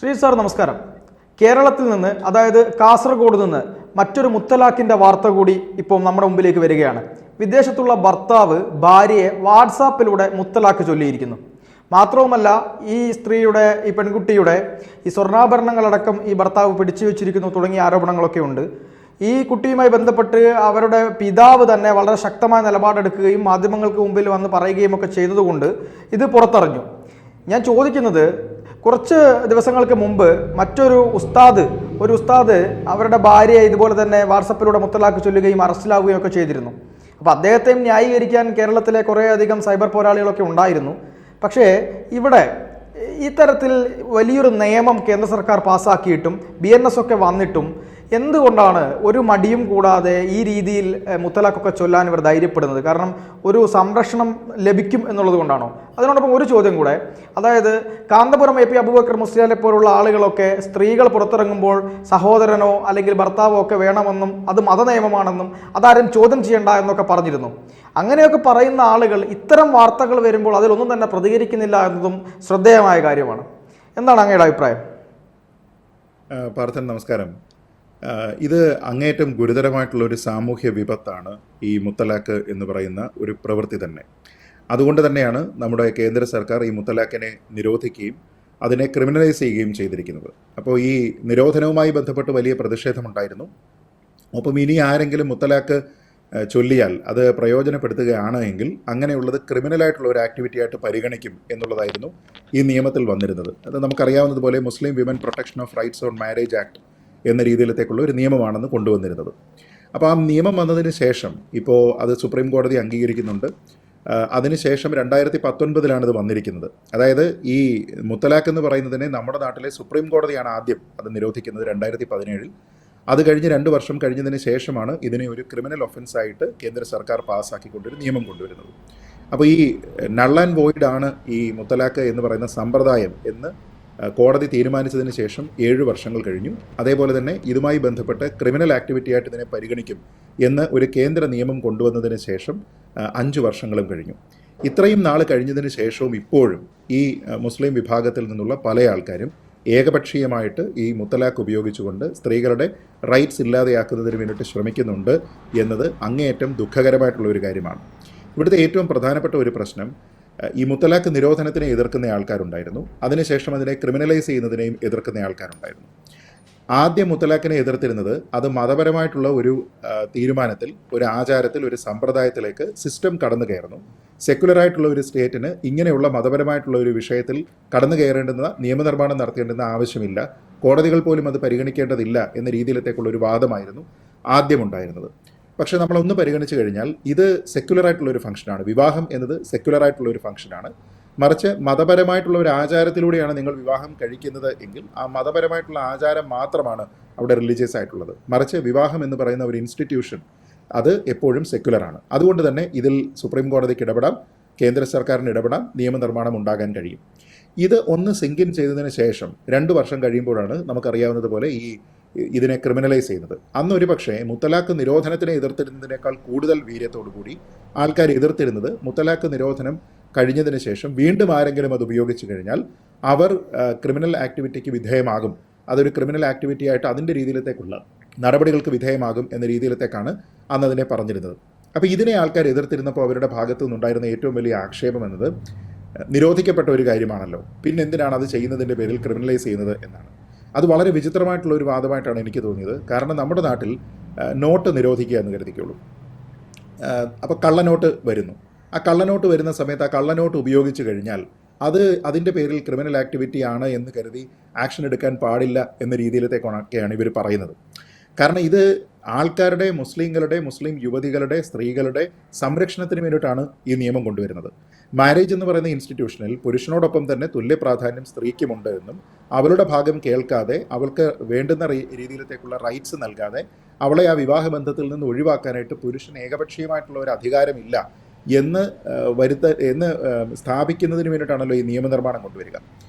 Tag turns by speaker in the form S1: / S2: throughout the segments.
S1: Shri sir നമസ്കാരം. കേരളത്തിൽ നിന്ന്, അതായത് കാസർഗോഡ് നിന്ന് മറ്റൊരു മുത്തലാഖിൻ്റെ വാർത്ത കൂടി ഇപ്പോൾ നമ്മുടെ മുമ്പിലേക്ക് വരികയാണ്. വിദേശത്തുള്ള ഭർത്താവ് ഭാര്യയെ വാട്സാപ്പിലൂടെ മുത്തലാഖ് ചൊല്ലിയിരിക്കുന്നു. മാത്രവുമല്ല, ഈ സ്ത്രീയുടെ, ഈ പെൺകുട്ടിയുടെ ഈ സ്വർണ്ണാഭരണങ്ങളടക്കം ഈ ഭർത്താവ് പിടിച്ചു വെച്ചിരിക്കുന്നു തുടങ്ങിയ ആരോപണങ്ങളൊക്കെ ഉണ്ട്. ഈ കുട്ടിയുമായി ബന്ധപ്പെട്ട് അവരുടെ പിതാവ് തന്നെ വളരെ ശക്തമായ നിലപാടെടുക്കുകയും മാധ്യമങ്ങൾക്ക് മുമ്പിൽ വന്ന് പറയുകയും ഒക്കെ ചെയ്തതുകൊണ്ട് ഇത് പുറത്തറിഞ്ഞു. ഞാൻ ചോദിക്കുന്നത്, കുറച്ച് ദിവസങ്ങൾക്ക് മുമ്പ് മറ്റൊരു ഉസ്താദ് അവരുടെ ഭാര്യയെ ഇതുപോലെ തന്നെ വാട്സപ്പിലൂടെ മുത്തലാഖ് ചൊല്ലുകയും അറസ്റ്റിലാവുകയും ഒക്കെ ചെയ്തിരുന്നു. അപ്പോൾ അദ്ദേഹത്തെയും ന്യായീകരിക്കാൻ കേരളത്തിലെ കുറേയധികം സൈബർ പോരാളികളൊക്കെ ഉണ്ടായിരുന്നു. പക്ഷേ ഇവിടെ ഇത്തരത്തിൽ വലിയൊരു നിയമം കേന്ദ്ര സർക്കാർ പാസ്സാക്കിയിട്ടും BNS ഒക്കെ വന്നിട്ടും എന്തുകൊണ്ടാണ് ഒരു മടിയും കൂടാതെ ഈ രീതിയിൽ മുത്തലാഖൊക്കെ ചൊല്ലാൻ ഇവർ ധൈര്യപ്പെടുന്നത്? കാരണം ഒരു സംരക്ഷണം ലഭിക്കും എന്നുള്ളത് കൊണ്ടാണോ? അതിനോടൊപ്പം ഒരു ചോദ്യം കൂടെ, അതായത് കാന്തപുരം AP അബൂബക്കർ മുസ്ലിയാരെ പോലുള്ള ആളുകളൊക്കെ സ്ത്രീകൾ പുറത്തിറങ്ങുമ്പോൾ സഹോദരനോ അല്ലെങ്കിൽ ഭർത്താവോ ഒക്കെ വേണമെന്നും അത് മതനിയമമാണെന്നും അതാരും ചോദ്യം ചെയ്യണ്ട എന്നൊക്കെ പറഞ്ഞിരുന്നു. അങ്ങനെയൊക്കെ പറയുന്ന ആളുകൾ ഇത്തരം വാർത്തകൾ വരുമ്പോൾ അതിലൊന്നും തന്നെ പ്രതികരിക്കുന്നില്ല എന്നതും ശ്രദ്ധേയമായ കാര്യമാണ്. എന്താണ് അങ്ങയുടെ അഭിപ്രായം?
S2: പാർത്ഥൻ, നമസ്കാരം. ഇത് അങ്ങേറ്റം ഗുരുതരമായിട്ടുള്ള ഒരു സാമൂഹ്യ വിപത്താണ് ഈ മുത്തലാഖ് എന്ന് പറയുന്ന ഒരു പ്രവൃത്തി തന്നെ. അതുകൊണ്ട് തന്നെയാണ് നമ്മുടെ കേന്ദ്ര സർക്കാർ ഈ മുത്തലാഖിനെ നിരോധിക്കുകയും അതിനെ ക്രിമിനലൈസ് ചെയ്യുകയും ചെയ്തിരിക്കുന്നത്. അപ്പോൾ ഈ നിരോധനവുമായി ബന്ധപ്പെട്ട് വലിയ പ്രതിഷേധമുണ്ടായിരുന്നു. അപ്പം ഇനി ആരെങ്കിലും മുത്തലാഖ് ചൊല്ലിയാൽ അത് പ്രയോജനപ്പെടുത്തുകയാണ് എങ്കിൽ അങ്ങനെയുള്ളത് ക്രിമിനലായിട്ടുള്ള ഒരു ആക്ടിവിറ്റി ആയിട്ട് പരിഗണിക്കും എന്നുള്ളതായിരുന്നു ഈ നിയമത്തിൽ വന്നിരുന്നത്. അത് നമുക്കറിയാവുന്നതുപോലെ മുസ്ലിം women protection of rights on marriage act എന്ന രീതിയിലത്തേക്കുള്ള ഒരു നിയമമാണെന്ന് കൊണ്ടുവന്നിരുന്നത്. അപ്പോൾ ആ നിയമം വന്നതിന് ശേഷം ഇപ്പോൾ അത് സുപ്രീം കോടതി അംഗീകരിക്കുന്നുണ്ട്. അതിനുശേഷം 2019 ഇത് വന്നിരിക്കുന്നത്. അതായത് ഈ മുത്തലാഖ് എന്ന് പറയുന്നതിനെ നമ്മുടെ നാട്ടിലെ സുപ്രീം കോടതിയാണ് ആദ്യം അത് നിരോധിക്കുന്നത് 2017. അത് കഴിഞ്ഞ് 2 വർഷം കഴിഞ്ഞതിന് ശേഷമാണ് ഇതിനെ ഒരു ക്രിമിനൽ ഒഫൻസായിട്ട് കേന്ദ്ര സർക്കാർ പാസ്സാക്കിക്കൊണ്ടൊരു നിയമം കൊണ്ടുവരുന്നത്. അപ്പോൾ ഈ നൾ ആൻഡ് വോയിഡ് ആണ് ഈ മുത്തലാഖ് എന്ന് പറയുന്ന സമ്പ്രദായം എന്ന് കോടതി തീരുമാനിച്ചതിന് ശേഷം 7 വർഷങ്ങൾ കഴിഞ്ഞു. അതേപോലെ തന്നെ ഇതുമായി ബന്ധപ്പെട്ട് ക്രിമിനൽ ആക്ടിവിറ്റി ആയിട്ട് ഇതിനെ പരിഗണിക്കും എന്ന് ഒരു കേന്ദ്ര നിയമം കൊണ്ടുവന്നതിന് ശേഷം 5 വർഷങ്ങളും കഴിഞ്ഞു. ഇത്രയും നാൾ കഴിഞ്ഞതിന് ശേഷവും ഇപ്പോഴും ഈ മുസ്ലിം വിഭാഗത്തിൽ നിന്നുള്ള പല ആൾക്കാരും ഏകപക്ഷീയമായിട്ട് ഈ മുത്തലാഖ് ഉപയോഗിച്ചുകൊണ്ട് സ്ത്രീകളുടെ റൈറ്റ്സ് ഇല്ലാതെയാക്കുന്നതിന് വേണ്ടിയിട്ട് ശ്രമിക്കുന്നുണ്ട് എന്നത് അങ്ങേയറ്റം ദുഃഖകരമായിട്ടുള്ള ഒരു കാര്യമാണ്. ഇവിടുത്തെ ഏറ്റവും പ്രധാനപ്പെട്ട ഒരു പ്രശ്നം, ഈ മുത്തലാഖ് നിരോധനത്തിനെ എതിർക്കുന്ന ആൾക്കാരുണ്ടായിരുന്നു, അതിനുശേഷം അതിനെ ക്രിമിനലൈസ് ചെയ്യുന്നതിനെയും എതിർക്കുന്ന ആൾക്കാരുണ്ടായിരുന്നു. ആദ്യം മുത്തലാഖിനെ എതിർത്തിരുന്നത് അത് മതപരമായിട്ടുള്ള ഒരു തീരുമാനത്തിൽ, ഒരു ആചാരത്തിൽ, ഒരു സമ്പ്രദായത്തിലേക്ക് സിസ്റ്റം കടന്നു കയറുന്നു. സെക്കുലറായിട്ടുള്ള ഒരു സ്റ്റേറ്റിന് ഇങ്ങനെയുള്ള മതപരമായിട്ടുള്ള ഒരു വിഷയത്തിൽ കടന്നു കയറേണ്ടുന്ന നിയമനിർമ്മാണം നടത്തേണ്ടുന്ന ആവശ്യമില്ല, കോടതികൾ പോലും അത് പരിഗണിക്കേണ്ടതില്ല എന്ന രീതിയിലത്തേക്കുള്ള ഒരു വാദമായിരുന്നു ആദ്യമുണ്ടായിരുന്നത്. പക്ഷേ നമ്മളൊന്ന് പരിഗണിച്ചു കഴിഞ്ഞാൽ ഇത് സെക്യുലറായിട്ടുള്ള ഒരു ഫംഗ്ഷനാണ്. വിവാഹം എന്നത് സെക്യുലറായിട്ടുള്ള ഒരു ഫംഗ്ഷനാണ്. മറിച്ച് മതപരമായിട്ടുള്ള ഒരു ആചാരത്തിലൂടെയാണ് നിങ്ങൾ വിവാഹം കഴിക്കുന്നത് എങ്കിൽ ആ മതപരമായിട്ടുള്ള ആചാരം മാത്രമാണ് അവിടെ റിലീജിയസ് ആയിട്ടുള്ളത്. മറിച്ച് വിവാഹം എന്ന് പറയുന്ന ഒരു ഇൻസ്റ്റിറ്റ്യൂഷൻ അത് എപ്പോഴും സെക്യുലറാണ്. അതുകൊണ്ട് തന്നെ ഇതിൽ സുപ്രീം കോടതിക്ക് ഇടപെടാം, കേന്ദ്ര സർക്കാരിന് ഇടപെടാം, നിയമനിർമ്മാണം ഉണ്ടാകാൻ കഴിയും. ഇത് ഒന്ന് സിങ്ക് ഇൻ ചെയ്തതിന് ശേഷം 2 വർഷം കഴിയുമ്പോഴാണ് നമുക്കറിയാവുന്നതുപോലെ ഇതിനെ ക്രിമിനലൈസ് ചെയ്യുന്നത്. അന്നൊരു പക്ഷേ മുത്തലാഖ് നിരോധനത്തിനെ എതിർത്തിരുന്നതിനേക്കാൾ കൂടുതൽ വീര്യത്തോടുകൂടി ആൾക്കാർ എതിർത്തിരുന്നത് മുത്തലാഖ് നിരോധനം കഴിഞ്ഞതിന് ശേഷം വീണ്ടും ആരെങ്കിലും അത് ഉപയോഗിച്ച് കഴിഞ്ഞാൽ അവർ ക്രിമിനൽ ആക്ടിവിറ്റിക്ക് വിധേയമാകും, അതൊരു ക്രിമിനൽ ആക്ടിവിറ്റി ആയിട്ട് അതിൻ്റെ രീതിയിലത്തേക്കുള്ള നടപടികൾക്ക് വിധേയമാകും എന്ന രീതിയിലത്തേക്കാണ് അന്ന് അതിനെ പറഞ്ഞിരുന്നത്. അപ്പോൾ ഇതിനെ ആൾക്കാർ എതിർത്തിരുന്നപ്പോൾ അവരുടെ ഭാഗത്തു നിന്നുണ്ടായിരുന്ന ഏറ്റവും വലിയ ആക്ഷേപം എന്നത് നിരോധിക്കപ്പെട്ട ഒരു കാര്യമാണല്ലോ, പിന്നെ എന്തിനാണ് അത് ചെയ്യുന്നതിൻ്റെ പേരിൽ ക്രിമിനലൈസ് ചെയ്യുന്നത് എന്നാണ്. അത് വളരെ വിചിത്രമായിട്ടുള്ള ഒരു വാദമായിട്ടാണ് എനിക്ക് തോന്നിയത്. കാരണം നമ്മുടെ നാട്ടിൽ നോട്ട് നിരോധിക്കുക എന്ന് കരുതിക്കുള്ളൂ. അപ്പോൾ കള്ളനോട്ട് വരുന്നു. ആ കള്ളനോട്ട് വരുന്ന സമയത്ത് ആ കള്ളനോട്ട് ഉപയോഗിച്ച് കഴിഞ്ഞാൽ അത് അതിൻ്റെ പേരിൽ ക്രിമിനൽ ആക്ടിവിറ്റി ആണ് എന്ന് കരുതി ആക്ഷൻ എടുക്കാൻ പാടില്ല എന്ന രീതിയിലത്തേക്കൊക്കെയാണ് ഇവർ പറയുന്നത്. കാരണം ഇത് ആൾക്കാരുടെ, മുസ്ലിം യുവതികളുടെ, സ്ത്രീകളുടെ സംരക്ഷണത്തിന് വേണ്ടിയിട്ടാണ് ഈ നിയമം കൊണ്ടുവരുന്നത്. മാരേജ് എന്ന് പറയുന്ന ഇൻസ്റ്റിറ്റ്യൂഷനിൽ പുരുഷനോടൊപ്പം തന്നെ തുല്യ പ്രാധാന്യം സ്ത്രീക്കുമുണ്ട് എന്നും അവളുടെ ഭാഗം കേൾക്കാതെ അവൾക്ക് വേണ്ടുന്ന രീതിയിലത്തേക്കുള്ള റൈറ്റ്സ് നൽകാതെ അവളെ ആ വിവാഹബന്ധത്തിൽ നിന്ന് ഒഴിവാക്കാനായിട്ട് പുരുഷൻ ഏകപക്ഷീയമായിട്ടുള്ള ഒരു അധികാരമില്ല എന്ന് സ്ഥാപിക്കുന്നതിന് വേണ്ടിയിട്ടാണല്ലോ ഈ നിയമനിർമ്മാണം കൊണ്ടുവരിക.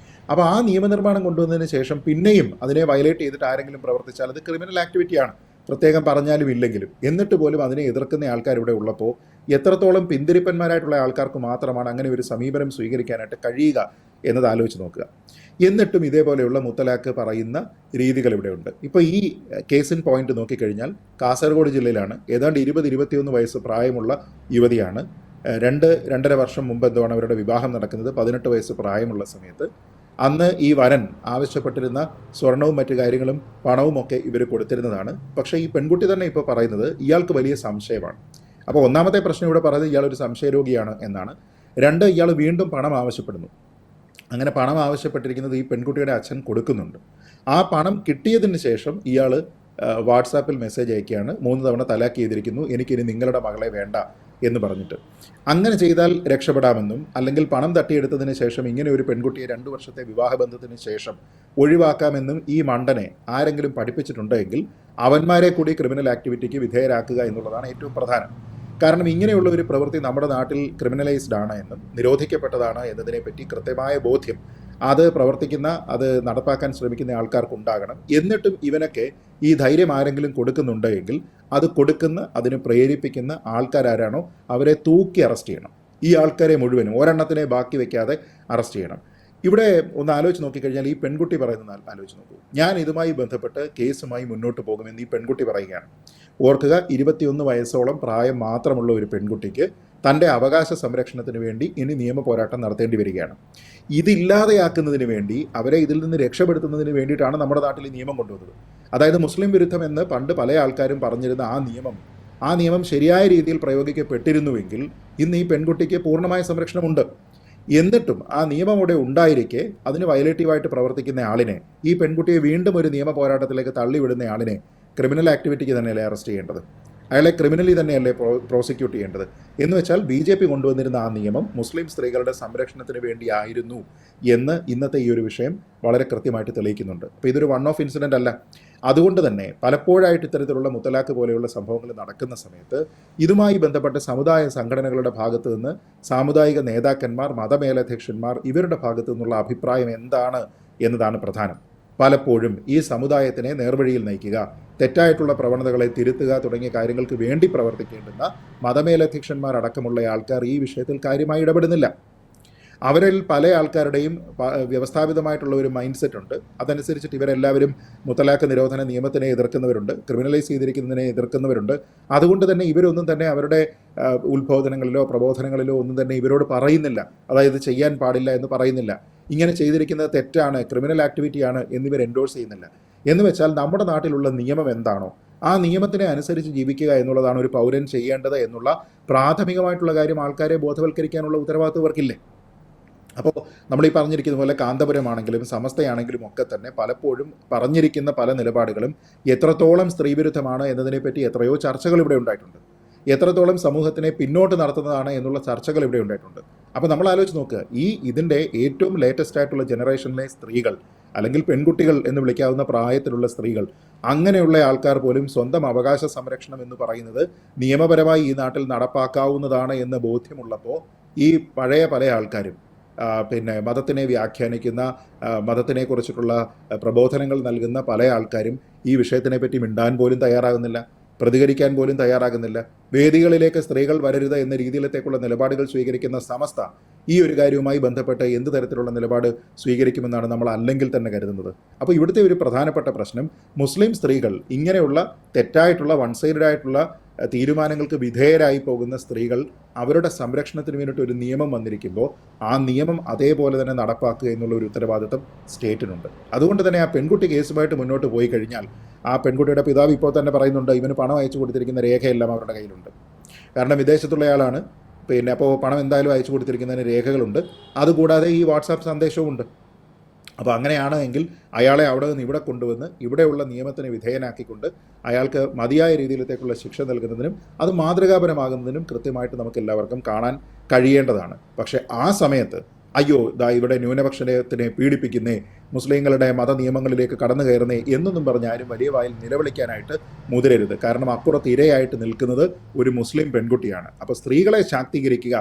S2: അപ്പോൾ ആ നിയമനിർമ്മാണം കൊണ്ടുവന്നതിന് ശേഷം പിന്നെയും അതിനെ വയലേറ്റ് ചെയ്തിട്ട് ആരെങ്കിലും പ്രവർത്തിച്ചാൽ അത് ക്രിമിനൽ ആക്ടിവിറ്റിയാണ്, പ്രത്യേകം പറഞ്ഞാലും ഇല്ലെങ്കിലും. എന്നിട്ട് പോലും അതിനെ എതിർക്കുന്ന ആൾക്കാർ ഇവിടെ ഉള്ളപ്പോൾ എത്രത്തോളം പിന്തിരിപ്പന്മാരായിട്ടുള്ള ആൾക്കാർക്ക് മാത്രമാണ് അങ്ങനെ ഒരു സമീപനം സ്വീകരിക്കാനായിട്ട് കഴിയുക എന്നത് ആലോചിച്ച് നോക്കുക. എന്നിട്ടും ഇതേപോലെയുള്ള മുത്തലാഖ് പറയുന്ന രീതികൾ ഇവിടെയുണ്ട്. ഇപ്പോൾ ഈ കേസിൻ പോയിന്റ് നോക്കിക്കഴിഞ്ഞാൽ കാസർഗോഡ് ജില്ലയിലാണ്. ഏതാണ്ട് 20-21 വയസ്സ് പ്രായമുള്ള യുവതിയാണ്. 2-2.5 വർഷം മുമ്പ് എന്താണ് അവരുടെ വിവാഹം നടക്കുന്നത്. 18 വയസ്സ് പ്രായമുള്ള സമയത്ത് അന്ന് ഈ വരൻ ആവശ്യപ്പെട്ടിരുന്ന സ്വർണവും മറ്റു കാര്യങ്ങളും പണവും ഒക്കെ ഇവർ കൊടുത്തിരുന്നതാണ്. പക്ഷേ ഈ പെൺകുട്ടി തന്നെ ഇപ്പോൾ പറയുന്നത് ഇയാൾക്ക് വലിയ സംശയമാണ്. അപ്പോൾ ഒന്നാമത്തെ പ്രശ്നം ഇവിടെ പറയുന്നത് ഇയാളൊരു സംശയരോഗിയാണ് എന്നാണ്. 2, ഇയാൾ വീണ്ടും പണം ആവശ്യപ്പെടുന്നു. അങ്ങനെ പണം ആവശ്യപ്പെട്ടിരിക്കുന്നത് ഈ പെൺകുട്ടിയുടെ അച്ഛൻ കൊടുക്കുന്നുണ്ട്. ആ പണം കിട്ടിയതിന് ശേഷം ഇയാൾ വാട്സാപ്പിൽ മെസ്സേജ് അയക്കുകയാണ്, 3 തവണ തലാക്ക് ചെയ്തിരിക്കുന്നു, എനിക്കിനി നിങ്ങളുടെ മകളെ വേണ്ട എന്ന് പറഞ്ഞിട്ട്. അങ്ങനെ ചെയ്താൽ രക്ഷപ്പെടാമെന്നും അല്ലെങ്കിൽ പണം തട്ടിയെടുത്തതിന് ശേഷം ഇങ്ങനെ ഒരു പെൺകുട്ടിയെ 2 വർഷത്തെ വിവാഹബന്ധത്തിന് ശേഷം ഒഴിവാക്കാമെന്നും ഈ മണ്ടനെ ആരെങ്കിലും പഠിപ്പിച്ചിട്ടുണ്ടെങ്കിൽ അവന്മാരെ കൂടി ക്രിമിനൽ ആക്ടിവിറ്റിക്ക് വിധേയരാക്കുക എന്നുള്ളതാണ് ഏറ്റവും പ്രധാനം. കാരണം ഇങ്ങനെയുള്ള ഒരു പ്രവൃത്തി നമ്മുടെ നാട്ടിൽ ക്രിമിനലൈസ്ഡ് ആണ് എന്നും നിരോധിക്കപ്പെട്ടതാണ് എന്നതിനെപ്പറ്റി കൃത്യമായ ബോധ്യം അത് പ്രവർത്തിക്കുന്ന, അത് നടപ്പാക്കാൻ ശ്രമിക്കുന്ന ആൾക്കാർക്കുണ്ടാകണം. എന്നിട്ടും ഇവനൊക്കെ ഈ ധൈര്യം ആരെങ്കിലും കൊടുക്കുന്നുണ്ടെങ്കിൽ അത് കൊടുക്കുന്ന, അതിന് പ്രേരിപ്പിക്കുന്ന ആൾക്കാരാരാണോ അവരെ തൂക്കി അറസ്റ്റ് ചെയ്യണം. ഈ ആൾക്കാരെ മുഴുവനും ഒരെണ്ണത്തിനെ ബാക്കി വയ്ക്കാതെ അറസ്റ്റ് ചെയ്യണം. ഇവിടെ ഒന്ന് ആലോചിച്ച് നോക്കിക്കഴിഞ്ഞാൽ ഈ പെൺകുട്ടി പറയുന്നത് ആലോചിച്ച് നോക്കൂ. ഞാൻ ഇതുമായി ബന്ധപ്പെട്ട് കേസുമായി മുന്നോട്ട് പോകുമെന്ന് ഈ പെൺകുട്ടി പറയുകയാണ്. ഓർക്കുക, 21 വയസ്സോളം പ്രായം മാത്രമുള്ള ഒരു പെൺകുട്ടിക്ക് തൻ്റെ അവകാശ സംരക്ഷണത്തിന് വേണ്ടി ഇനി നിയമ പോരാട്ടം നടത്തേണ്ടി വരികയാണ്. ഇതില്ലാതെയാക്കുന്നതിന് വേണ്ടി, അവരെ ഇതിൽ നിന്ന് രക്ഷപ്പെടുത്തുന്നതിന് വേണ്ടിയിട്ടാണ് നമ്മുടെ നാട്ടിൽ ഈ നിയമം കൊണ്ടുവന്നത്. അതായത് മുസ്ലിം വിരുദ്ധമെന്ന് പണ്ട് പല ആൾക്കാരും പറഞ്ഞിരുന്ന ആ നിയമം ശരിയായ രീതിയിൽ പ്രയോഗിക്കപ്പെട്ടിരുന്നുവെങ്കിൽ ഇന്ന് ഈ പെൺകുട്ടിക്ക് പൂർണ്ണമായ സംരക്ഷണമുണ്ട്. എന്നിട്ടും ആ നിയമം അവിടെ ഉണ്ടായിരിക്കെ അതിന് വയലേറ്റീവായിട്ട് പ്രവർത്തിക്കുന്ന ആളിനെ, ഈ പെൺകുട്ടിയെ വീണ്ടും ഒരു നിയമ പോരാട്ടത്തിലേക്ക് തള്ളിവിടുന്ന ആളിനെ ക്രിമിനൽ ആക്ടിവിറ്റിക്ക് തന്നെയല്ലേ അറസ്റ്റ് ചെയ്യേണ്ടത്? അയാളെ ക്രിമിനലി തന്നെയല്ലേ പ്രോസിക്യൂട്ട് ചെയ്യേണ്ടത്? എന്ന് വെച്ചാൽ BJP കൊണ്ടുവന്നിരുന്ന ആ നിയമം മുസ്ലിം സ്ത്രീകളുടെ സംരക്ഷണത്തിന് വേണ്ടിയായിരുന്നു എന്ന് ഇന്നത്തെ ഈ ഒരു വിഷയം വളരെ കൃത്യമായിട്ട് തെളിയിക്കുന്നുണ്ട്. അപ്പോൾ ഇതൊരു വൺ ഓഫ് ഇൻസിഡൻ്റ് അല്ല. അതുകൊണ്ട് തന്നെ പലപ്പോഴായിട്ട് ഇത്തരത്തിലുള്ള മുത്തലാഖ് പോലെയുള്ള സംഭവങ്ങൾ നടക്കുന്ന സമയത്ത് ഇതുമായി ബന്ധപ്പെട്ട സമുദായ സംഘടനകളുടെ ഭാഗത്തു നിന്ന് സാമുദായിക നേതാക്കന്മാർ, മതമേലധ്യക്ഷന്മാർ, ഇവരുടെ ഭാഗത്തു നിന്നുള്ള അഭിപ്രായം എന്താണ് എന്നതാണ് പ്രധാനം. പലപ്പോഴും ഈ സമുദായത്തിനെ നേർവഴിയിൽ നയിക്കുക, തെറ്റായിട്ടുള്ള പ്രവണതകളെ തിരുത്തുക തുടങ്ങിയ കാര്യങ്ങൾക്ക് വേണ്ടി പ്രവർത്തിക്കേണ്ടുന്ന മതമേലധ്യക്ഷന്മാരടക്കമുള്ള ആൾക്കാർ ഈ വിഷയത്തിൽ കാര്യമായി ഇടപെടുന്നില്ല. അവരിൽ പല ആൾക്കാരുടെയും വ്യവസ്ഥാപിതമായിട്ടുള്ള ഒരു മൈൻഡ് സെറ്റ് ഉണ്ട്. അതനുസരിച്ചിട്ട് ഇവരെല്ലാവരും മുത്തലാഖ് നിരോധന നിയമത്തിനെ എതിർക്കുന്നവരുണ്ട്, ക്രിമിനലൈസ് ചെയ്തിരിക്കുന്നതിനെ എതിർക്കുന്നവരുണ്ട്. അതുകൊണ്ട് തന്നെ ഇവരൊന്നും തന്നെ അവരുടെ ഉത്ബോധനങ്ങളിലോ പ്രബോധനങ്ങളിലോ ഒന്നും തന്നെ ഇവരോട് പറയുന്നില്ല, അതായത് ചെയ്യാൻ പാടില്ല എന്ന് പറയുന്നില്ല. ഇങ്ങനെ ചെയ്തിരിക്കുന്നത് തെറ്റാണ്, ക്രിമിനൽ ആക്ടിവിറ്റിയാണ് എന്നിവർ എൻഡോഴ്സ് ചെയ്യുന്നില്ല. എന്ന് വെച്ചാൽ നമ്മുടെ നാട്ടിലുള്ള നിയമം എന്താണോ ആ നിയമത്തിനെ അനുസരിച്ച് ജീവിക്കുക എന്നുള്ളതാണ് ഒരു പൗരൻ ചെയ്യേണ്ടത് എന്നുള്ള പ്രാഥമികമായിട്ടുള്ള കാര്യം ആൾക്കാരെ ബോധവൽക്കരിക്കാനുള്ള ഉത്തരവാദിത്വം ഇവർക്കില്ലേ? അപ്പോൾ നമ്മൾ ഈ പറഞ്ഞിരിക്കുന്ന പോലെ കാന്തപുരമാണെങ്കിലും സമസ്തയാണെങ്കിലും ഒക്കെ തന്നെ പലപ്പോഴും പറഞ്ഞിരിക്കുന്ന പല നിലപാടുകളും എത്രത്തോളം സ്ത്രീവിരുദ്ധമാണ് എന്നതിനെപ്പറ്റി എത്രയോ ചർച്ചകൾ ഇവിടെ ഉണ്ടായിട്ടുണ്ട്. എത്രത്തോളം സമൂഹത്തിനെ പിന്നോട്ട് നടത്തുന്നതാണ് എന്നുള്ള ചർച്ചകൾ ഇവിടെ ഉണ്ടായിട്ടുണ്ട്. അപ്പോൾ നമ്മൾ ആലോചിച്ച് നോക്കുക, ഇതിൻ്റെ ഏറ്റവും ലേറ്റസ്റ്റ് ആയിട്ടുള്ള ജനറേഷനിലെ സ്ത്രീകൾ അല്ലെങ്കിൽ പെൺകുട്ടികൾ എന്ന് വിളിക്കാവുന്ന പ്രായത്തിലുള്ള സ്ത്രീകൾ, അങ്ങനെയുള്ള ആൾക്കാർ പോലും സ്വന്തം അവകാശ സംരക്ഷണം എന്ന് പറയുന്നത് നിയമപരമായി ഈ നാട്ടിൽ നടപ്പാക്കാവുന്നതാണ് എന്ന് ബോധ്യമുള്ളപ്പോൾ ഈ പഴയ പല ആൾക്കാരും മതത്തിനെ വ്യാഖ്യാനിക്കുന്ന, മതത്തിനെ കുറിച്ചിട്ടുള്ള പ്രബോധനങ്ങൾ നൽകുന്ന പല ആൾക്കാരും ഈ വിഷയത്തിനെപ്പറ്റി മിണ്ടാൻ പോലും തയ്യാറാകുന്നില്ല, പ്രതികരിക്കാൻ പോലും തയ്യാറാകുന്നില്ല. വേദികളിലേക്ക് സ്ത്രീകൾ വരരുത് എന്ന രീതിയിലത്തേക്കുള്ള നിലപാടുകൾ സ്വീകരിക്കുന്ന സമസ്ത ഈ ഒരു കാര്യവുമായി ബന്ധപ്പെട്ട് എന്ത് തരത്തിലുള്ള നിലപാട് സ്വീകരിക്കുമെന്നാണ് നമ്മൾ അല്ലെങ്കിൽ തന്നെ കരുതുന്നത്. അപ്പോൾ ഇവിടുത്തെ ഒരു പ്രധാനപ്പെട്ട പ്രശ്നം, മുസ്ലിം സ്ത്രീകൾ ഇങ്ങനെയുള്ള തെറ്റായിട്ടുള്ള വൺ സൈഡഡ് ആയിട്ടുള്ള തീരുമാനങ്ങൾക്ക് വിധേയരായി പോകുന്ന സ്ത്രീകൾ അവരുടെ സംരക്ഷണത്തിന് വേണ്ടിയിട്ട് ഒരു നിയമം വന്നിരിക്കുമ്പോൾ ആ നിയമം അതേപോലെ തന്നെ നടപ്പാക്കുക എന്നുള്ള ഒരു ഉത്തരവാദിത്വം സ്റ്റേറ്റിനുണ്ട്. അതുകൊണ്ട് തന്നെ ആ പെൺകുട്ടി കേസുമായിട്ട് മുന്നോട്ട് പോയി കഴിഞ്ഞാൽ ആ പെൺകുട്ടിയുടെ പിതാവ് ഇപ്പോൾ തന്നെ പറയുന്നുണ്ട്, ഇവന് പണം അയച്ചു കൊടുത്തിരിക്കുന്ന രേഖയെല്ലാം അവരുടെ കയ്യിലുണ്ട്. കാരണം വിദേശത്തുള്ളയാളാണ്, അപ്പോൾ പണം എന്തായാലും അയച്ചു കൊടുത്തിരിക്കുന്നതിന് രേഖകളുണ്ട്. അതുകൂടാതെ ഈ വാട്സാപ്പ് സന്ദേശവും ഉണ്ട്. അപ്പോൾ അങ്ങനെയാണ് എങ്കിൽ അയാളെ അവിടെ നിന്ന് ഇവിടെ കൊണ്ടുവന്ന് ഇവിടെയുള്ള നിയമത്തിന് വിധേയനാക്കിക്കൊണ്ട് അയാൾക്ക് മതിയായ രീതിയിലത്തേക്കുള്ള ശിക്ഷ നൽകുന്നതിനും അത് മാതൃകാപരമാകുന്നതിനും കൃത്യമായിട്ട് നമുക്ക് എല്ലാവർക്കും കാണാൻ കഴിയേണ്ടതാണ്. പക്ഷേ ആ സമയത്ത് അയ്യോ ഇവിടെ ന്യൂനപക്ഷത്തിനെ പീഡിപ്പിക്കുന്നേ, മുസ്ലിങ്ങളുടെ മത നിയമങ്ങളിലേക്ക് കടന്നു കയറുന്നേ എന്നൊന്നും പറഞ്ഞ് ആരും വലിയ വായിൽ നിലവിളിക്കാനായിട്ട് മുതിരരുത്. കാരണം അപ്പുറത്ത് ഇരയായിട്ട് നിൽക്കുന്നത് ഒരു മുസ്ലിം പെൺകുട്ടിയാണ്. അപ്പോൾ സ്ത്രീകളെ ശാക്തീകരിക്കുക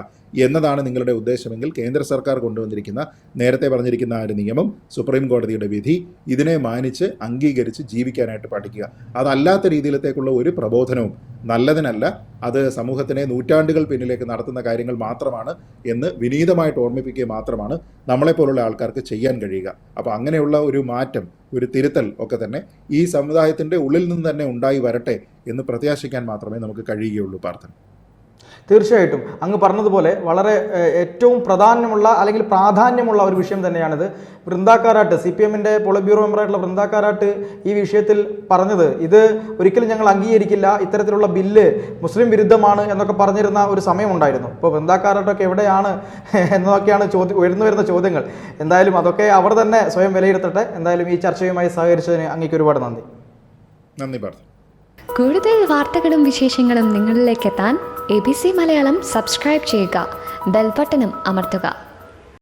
S2: എന്നതാണ് നിങ്ങളുടെ ഉദ്ദേശമെങ്കിൽ കേന്ദ്ര സർക്കാർ കൊണ്ടുവന്നിരിക്കുന്ന, നേരത്തെ പറഞ്ഞിരിക്കുന്ന ആ ഒരു നിയമം, സുപ്രീം കോടതിയുടെ വിധി, ഇതിനെ മാനിച്ച് അംഗീകരിച്ച് ജീവിക്കാനായിട്ട് പഠിക്കുക. അതല്ലാത്ത രീതിയിലത്തേക്കുള്ള ഒരു പ്രബോധനവും നല്ലതിനല്ല. അത് സമൂഹത്തിനെ നൂറ്റാണ്ടുകൾ പിന്നിലേക്ക് നടത്തുന്ന കാര്യങ്ങൾ മാത്രമാണ് എന്ന് വിനീതമായിട്ട് ഓർമ്മിപ്പിക്കുക മാത്രമാണ് നമ്മളെപ്പോലുള്ള ആൾക്കാർക്ക് ചെയ്യാൻ കഴിയുക. അപ്പോൾ അങ്ങനെയുള്ള ഒരു മാറ്റം, ഒരു തിരുത്തൽ ഒക്കെ തന്നെ ഈ സമുദായത്തിൻ്റെ ഉള്ളിൽ നിന്ന് തന്നെ ഉണ്ടായി വരട്ടെ എന്ന് പ്രത്യാശിക്കാൻ മാത്രമേ നമുക്ക് കഴിയുകയുള്ളൂ. പ്രാർത്ഥന.
S1: തീർച്ചയായിട്ടും അങ്ങ് പറഞ്ഞതുപോലെ വളരെ ഏറ്റവും പ്രാധാന്യമുള്ള ഒരു വിഷയം തന്നെയാണിത്. വൃന്ദാക്കാരാട്ട്, CPM-ന്റെ പോളിറ്റ് ബ്യൂറോ മെമ്പറായിട്ടുള്ള വൃന്ദാക്കാരാട്ട് ഈ വിഷയത്തിൽ പറഞ്ഞത്, ഇത് ഒരിക്കലും ഞങ്ങൾ അംഗീകരിക്കില്ല, ഇത്തരത്തിലുള്ള ബില്ല് മുസ്ലിം വിരുദ്ധമാണ് എന്നൊക്കെ പറഞ്ഞിരുന്ന ഒരു സമയമുണ്ടായിരുന്നു. ഇപ്പോൾ വൃന്ദാക്കാരാട്ടൊക്കെ എവിടെയാണ് എന്നതൊക്കെയാണ് ഉയർന്നു വരുന്ന ചോദ്യങ്ങൾ. എന്തായാലും അതൊക്കെ അവർ തന്നെ സ്വയം വിലയിരുത്തട്ടെ. എന്തായാലും ഈ ചർച്ചയുമായി സഹകരിച്ചതിന് അങ്ങേക്ക് ഒരുപാട് നന്ദി.
S2: പ്രാർത്ഥന.
S3: കൂടുതൽ വാർത്തകളും വിശേഷങ്ങളും നിങ്ങളിലേക്ക് എത്താൻ ABC മലയാളം സബ്സ്ക്രൈബ് ചെയ്യുക, ബെൽ ബട്ടണും അമർത്തുക.